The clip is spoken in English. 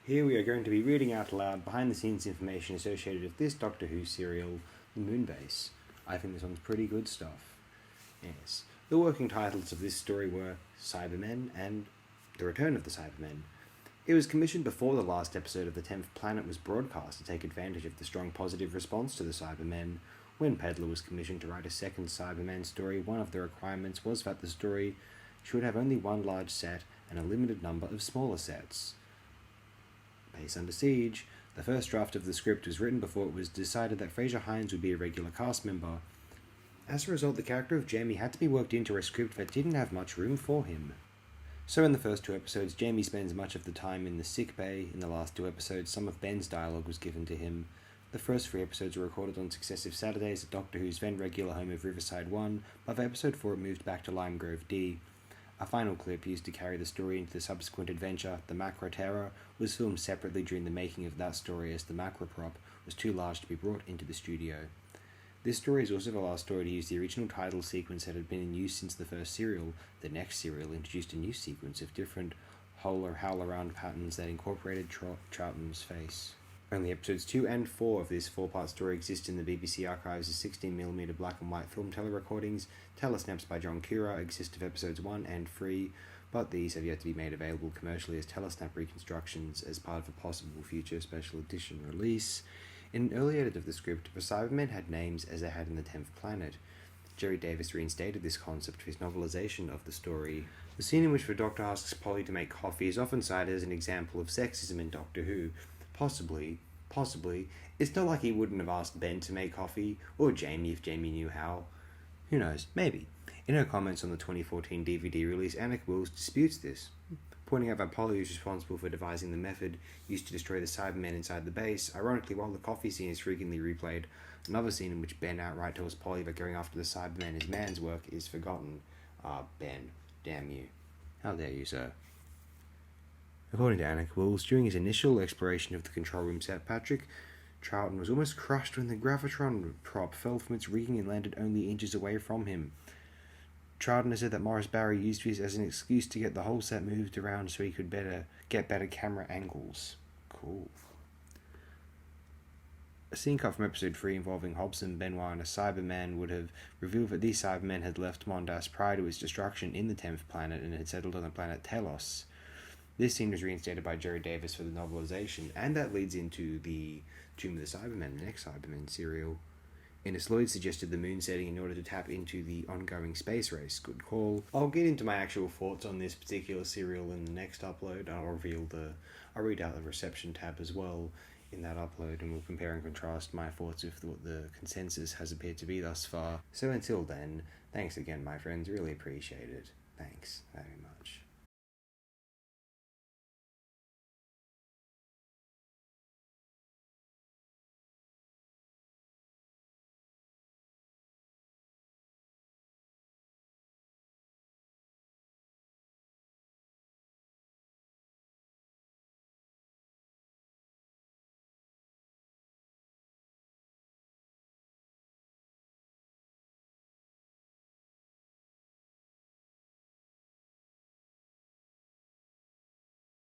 Here we are going to be reading out loud behind-the-scenes information associated with this Doctor Who serial, the Moonbase. I think this one's pretty good stuff. Yes. The working titles of this story were Cybermen and The Return of the Cybermen. It was commissioned before the last episode of The 10th Planet was broadcast to take advantage of the strong positive response to the Cybermen. When Pedler was commissioned to write a second Cybermen story, one of the requirements was that the story should have only one large set and a limited number of smaller sets. Base Under Siege. The first draft of the script was written before it was decided that Fraser Hines would be a regular cast member. As a result, the character of Jamie had to be worked into a script that didn't have much room for him. So in the first two episodes, Jamie spends much of the time in the sick bay. In the last two episodes, some of Ben's dialogue was given to him. The first three episodes were recorded on successive Saturdays at Doctor Who's then regular home of Riverside 1, but for episode 4 it moved back to Lime Grove D. A final clip used to carry the story into the subsequent adventure, The Macro Terror, was filmed separately during the making of that story as the macro prop was too large to be brought into the studio. This story is also the last story to use the original title sequence that had been in use since the first serial. The next serial introduced a new sequence of different howl-around patterns that incorporated Troughton's face. Only episodes 2 and 4 of this 4-part story exist in the BBC archives as 16mm black and white film telerecordings. Telesnaps by John Cura exist of episodes 1 and 3, but these have yet to be made available commercially as telesnap reconstructions as part of a possible future special edition release. In an early edit of the script, the Cybermen had names as they had in the 10th Planet. Jerry Davis reinstated this concept for his novelization of the story. The scene in which the Doctor asks Polly to make coffee is often cited as an example of sexism in Doctor Who. Possibly, it's not like he wouldn't have asked Ben to make coffee, or Jamie if Jamie knew how. Who knows, maybe. In her comments on the 2014 DVD release, Annika Wills disputes this, pointing out that Polly is responsible for devising the method used to destroy the Cybermen inside the base. Ironically, while the coffee scene is frequently replayed, another scene in which Ben outright tells Polly that going after the Cybermen is man's work is forgotten. Ben, damn you. How dare you, sir? According to Annika Wills, during his initial exploration of the control room set, Patrick Troughton was almost crushed when the gravitron prop fell from its rigging and landed only inches away from him. Troughton has said that Morris Barry used this as an excuse to get the whole set moved around so he could get better camera angles. Cool. A scene cut from episode 3 involving Hobson, Benoit, and a Cyberman would have revealed that these Cybermen had left Mondas prior to its destruction in the 10th Planet and had settled on the planet Telos. This scene was reinstated by Jerry Davis for the novelization, and that leads into the Tomb of the Cybermen, the next Cybermen serial. Innes Lloyd suggested the moon setting in order to tap into the ongoing space race. Good call. I'll get into my actual thoughts on this particular serial in the next upload. I'll read out the reception tab as well in that upload, and we'll compare and contrast my thoughts with what the consensus has appeared to be thus far. So until then, thanks again, my friends. Really appreciate it. Thanks very much.